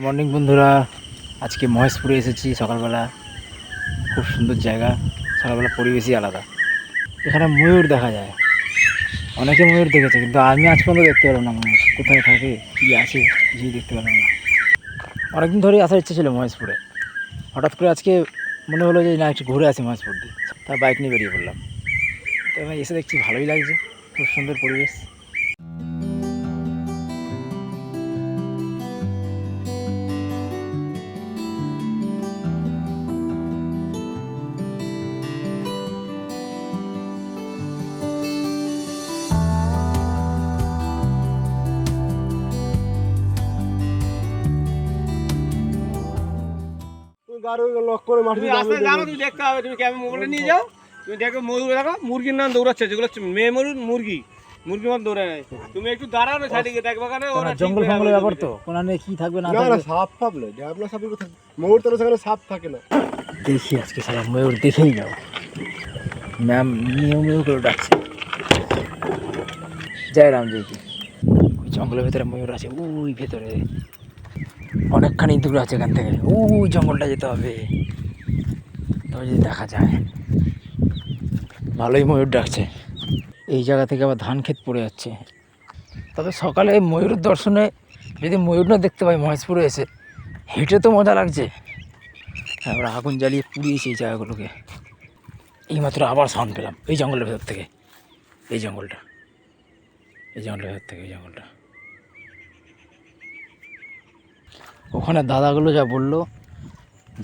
Morning বন্ধুরা, আজকে মহেশপুরে এসেছি সকালবেলা। খুব সুন্দর জায়গা, সকালবেলা পরিবেশই আলাদা। এখানে ময়ূর দেখা যায়, অনেকে ময়ূর দেখেছে, কিন্তু আমি আজ পর্যন্ত দেখতে পেলাম না। ময়ূর কোথায় থাকে, কী আছে, কিছুই দেখতে পেলাম না। অনেকদিন ধরেই আসার ইচ্ছে ছিল মহেশপুরে। হঠাৎ করে আজকে মনে হলো যে না, একটু ঘুরে আসি মহেশপুর দিয়ে। তার বাইক নিয়ে বেরিয়ে পড়লাম। তো আমি এসে দেখছি ভালোই লাগছে, খুব সুন্দর পরিবেশ। তুমি দেখতে হবে, তুমি ক্যামেরা মোবাইলে নিয়ে যাও, তুমি দেখো ময়ূর, দেখো মুরগির নাম দৌড়াচ্ছে, যেগুলো মেয়ে ময়ূর, মুরগির মতো দৌড়ে নেয়। তুমি একটু দাঁড়াও না সাইডে গিয়ে দেখবা, কেন ওরা জঙ্গল ফঙ্গলের ব্যাপার তো, কোনানে কি থাকবে না থাকবে। সাপ ফাপলে ড্যাবলা সাপের কথা, ময়ূর তো সেখানে সাপ থাকে না। দেখি আজকে সারা ময়ূর দেখেই যাও। ম্যাম নিয়েও মেয়েও করে ডাকছে, জয় রাম জয় কি। ওই জঙ্গলের ভেতরে ময়ূর আছে, ওই ভেতরে অনেকখানি দূর আছে এখান থেকে। ওই জঙ্গলটা যেতে হবে, তবে যদি দেখা যায়। ভালোই ময়ূর ডাকছে। এই জায়গা থেকে আবার ধান ক্ষেত পড়ে যাচ্ছে। তবে সকালে ময়ূর দর্শনে যদি ময়ূর না দেখতে পাই মহেশপুরে এসে, হেঁটে তো মজা লাগছে। আমরা আগুন জ্বালিয়ে পুড়িয়েছি এই জায়গাগুলোকে। এইমাত্র আবার সাউন্ড পেলাম এই জঙ্গলের ভেতর থেকে, এই জঙ্গলটা, এই জঙ্গলের ভেতর থেকে, এই জঙ্গলটা। ওখানে দাদাগুলো যা বললো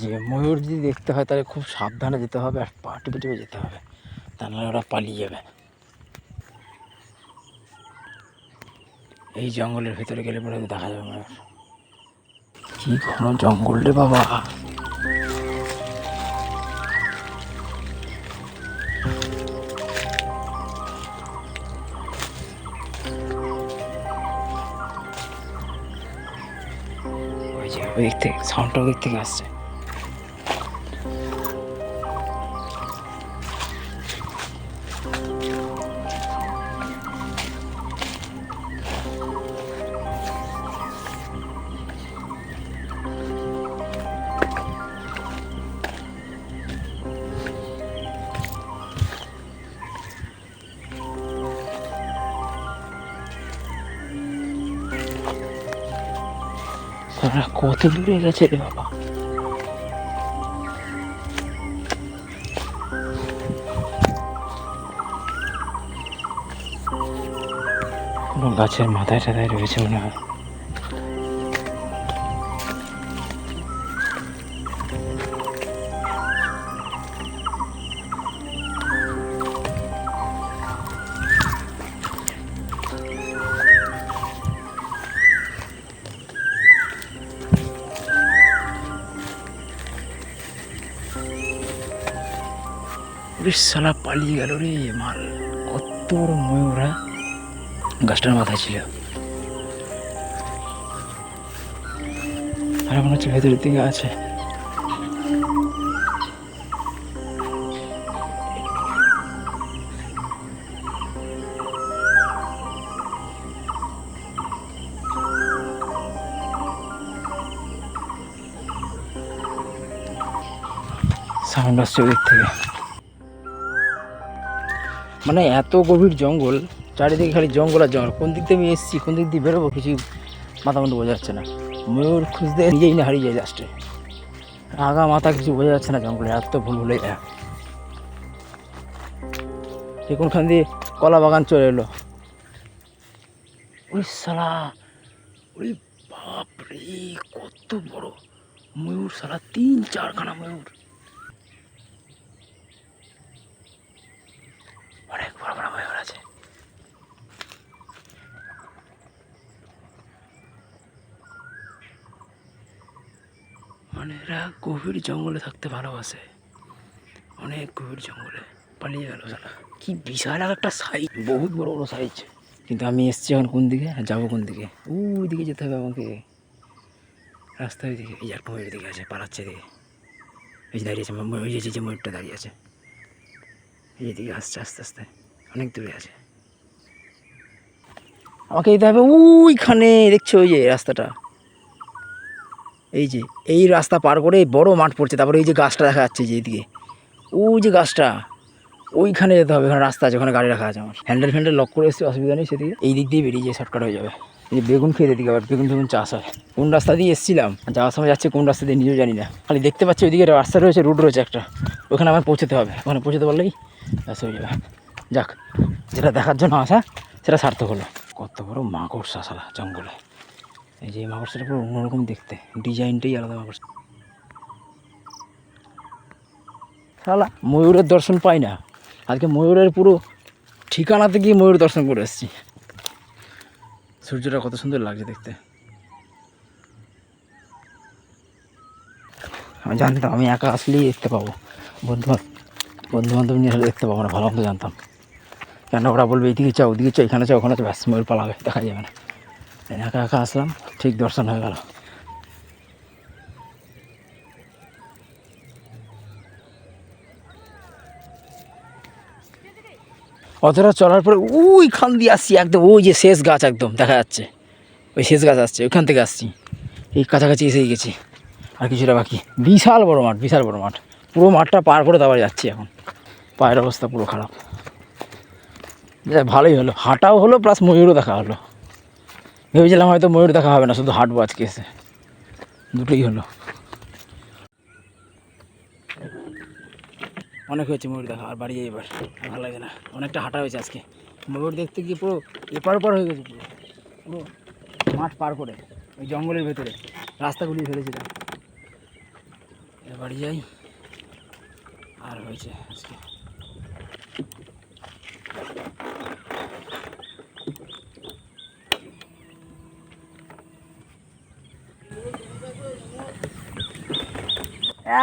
যে ময়ূর যদি দেখতে হয় তাহলে খুব সাবধানে যেতে হবে, আর পা টিপে টিপে যেতে হবে, তা নাহলে ওরা পালিয়ে যাবে। এই জঙ্গলের ভেতরে গেলে পরে দেখা যাবে ময়ূর। কি ঘন জঙ্গল রে বাবা! ওই যে ওই দিক থেকে সাউন্ডটা ওই দিক থেকে আসছে। ওরা কত দূরে গেছে রে বাবা! কোনো গাছের মাথায় টাথায় রয়েছে মনে হয়। শালা পালিয়ে গেল রে মাল! কত বড় ময়ূর! হ্যাঁ, গাছটার মাথায় ছিল। আর মনে হচ্ছে ভেতরের দিকে আছে। সাউন্ড আসছে ওদিক থেকে। মানে এত গভীর জঙ্গল, চারিদিকে খালি জঙ্গল আর জঙ্গল। কোন দিক দিয়ে আমি এসেছি, কোন দিক দিয়ে বেরোবো, কিছু মাথা মতো বোঝা যাচ্ছে না। ময়ূর খুঁজতে নিজেই না হারিয়ে যায় লাস্টে। আগা মাথা কিছু বোঝা যাচ্ছে না, জঙ্গলে এত ভুল ভুলে যায়। কোনখান দিয়ে কলা বাগান চলে এলো। ওই শালা, ওই বাপরে, কত বড় ময়ূর! শালা 3-4খানা ময়ূর, অনেক বড় বড় ময়ূর আছে। মানে এরা গভীর জঙ্গলে থাকতে ভালোবাসে, অনেক গভীর জঙ্গলে। পালিয়ে গেল শালা। কি বিশাল একটা সাইজ, বহুত বড় বড় সাইজ। কিন্তু আমি এসছি এখন কোন দিকে, যাবো কোন দিকে? ওই দিকে যেতে হবে আমাকে, রাস্তার দিকে। এই একটা ময়ূর দিকে আছে, পালাচ্ছে দিকে। এই যে দাঁড়িয়ে আছে, ওই যে ময়ূরটা দাঁড়িয়ে আছে, এই দিকে আসছে আস্তে আস্তে, অনেক দূরে আছে। আমাকে যেতে হবে ওইখানে, দেখছো ওই যে রাস্তাটা, এই যে এই রাস্তা পার করে বড় মাঠ পড়ছে, তারপরে এই যে গাছটা দেখা যাচ্ছে যে এইদিকে, ওই যে গাছটা, ওইখানে যেতে হবে। এখানে রাস্তা আছে, ওখানে গাড়ি রাখা আছে আমার। হ্যান্ডেল লক করে এসেছি, অসুবিধা নেই। সেদিকে এই দিক দিয়ে বেরিয়ে যায়, শর্টকাট হয়ে যাবে। এই যে বেগুন খেয়ে দিকে আবার বেগুন চাষ হয়। কোন রাস্তা দিয়ে এসেছিলাম, যাওয়ার সময় যাচ্ছে কোন রাস্তা দিয়ে নিজেও জানি না, খালি দেখতে পাচ্ছি ওইদিকে রাস্তা রয়েছে, রুট রয়েছে একটা, ওখানে আমার পৌঁছতে হবে। ওখানে পৌঁছতে পারলেই ব্যাস হয়ে যাবে। যাক, যেটা দেখার জন্য আসা সেটা সার্থক হলো। কত বড় মাকড়সা শালা জঙ্গলে। এই যে এই মাকড়সাটা পুরো অন্যরকম দেখতে, ডিজাইনটাই আলাদা মাকড়সা। শালা ময়ূরের দর্শন পাই না, আজকে ময়ূরের পুরো ঠিকানাতে গিয়ে ময়ূর দর্শন করে এসেছি। সূর্যটা কত সুন্দর লাগছে দেখতে। আমি জানতাম আমি একা আসলেই দেখতে পাবো, বন্ধু বান্ধব নিয়ে আসলে দেখতে পাবো না, ভালো মতো জানতাম। কেন ওরা বলবে এইদিকে চাও, ওদিকে চাও, এখানে চাও, ওখানে চাও, ব্যাস ময়ূর পালাবে, দেখা যাবে না। একা একা আসলাম, ঠিক দর্শন হয়ে গেল। অতটা চলার পরে ওইখান দিয়ে আসছি একদম, ওই যে শেষ গাছ একদম দেখা যাচ্ছে, ওই শেষ গাছ আসছে, ওইখান থেকে আসছি। এই কাছাকাছি এসেই গেছি, আর কিছুটা বাকি। বিশাল বড় মাঠ, বিশাল বড় মাঠ, পুরো মাঠটা পার করে তারপরে যাচ্ছি। এখন পায়ের অবস্থা পুরো খারাপ। ভালোই হলো, হাঁটাও হলো প্লাস ময়ূরও দেখা হলো। ভেবেছিলাম হয়তো ময়ূর দেখা হবে না, শুধু হাঁটবো আজকে এসে, দুটোই হলো। অনেক হয়েছে ময়ূর দেখা, আর বাড়ি যাই এবার, আর ভালো লাগে না। অনেকটা হাঁটা হয়েছে আজকে, ময়ূর দেখতে গিয়ে পুরো এপার ওপার হয়ে গেছে, পুরো পুরো মাঠ পার করে ওই জঙ্গলের ভেতরে রাস্তা গুলিয়ে ফেলেছিলাম। বাড়ি যাই, আর হয়েছে আজকে।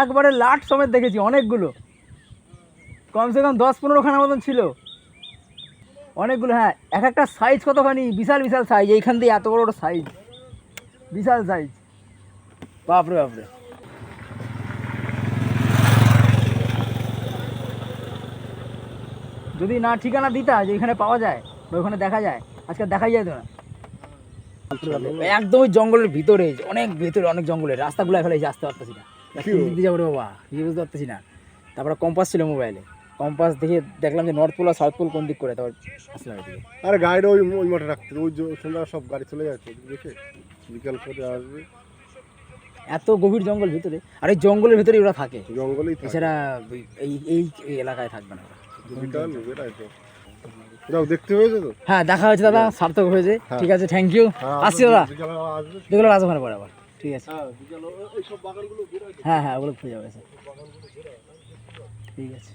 একবারে লাট সমেত দেখেছি অনেকগুলো, কমসে কম 10-15খানা মতন ছিল, অনেকগুলো। হ্যাঁ, এক একটা সাইজ কতখানি, বিশাল বিশাল সাইজ, এইখান দিয়ে এত বড় বড় সাইজ, বিশাল সাইজ, বাপরে বাপরে। যদি না ঠিকানা দিতা যে এখানে পাওয়া যায় বা ওখানে দেখা যায়, আজকে দেখাই যায় তো না। একদম ওই জঙ্গলের ভিতরে, অনেক ভিতরে, অনেক জঙ্গলের রাস্তাগুলো এখানে আসতে পারতেছি না, দিকে যাবো রে বাবা, কি বুঝতে পারতেছি না। তারপরে কম্পাস ছিল মোবাইলে, কম্পাস দেখে দেখলাম যে নর্থ পোল আর সাউথ পোল কোন দিক করে, তারপর আসলাম এদিকে। আরে গাড়িটা ওই মাঠে রাখতে, ওই সন্ধ্যা সব গাড়ি চলে যাচ্ছে দেখে, বিকাল করে আসবে। এত গভীর জঙ্গল ভিতরে, আর এই জঙ্গলের ভিতরে ওরা থাকে, জঙ্গলেই এছাড়া এই এই এই এলাকায় থাকবে না ওরা। যাও, দেখতে হয়েছে তো। হ্যাঁ, দেখা হয়েছে দাদা, সার্থক হয়েছে। ঠিক আছে, থ্যাংক ইউ। আসছি দাদা, যেগুলো রাজ ওখানে পরে আবার। ঠিক আছে, হ্যাঁ হ্যাঁ, ওগুলো খুঁজে যাবে। ঠিক আছে।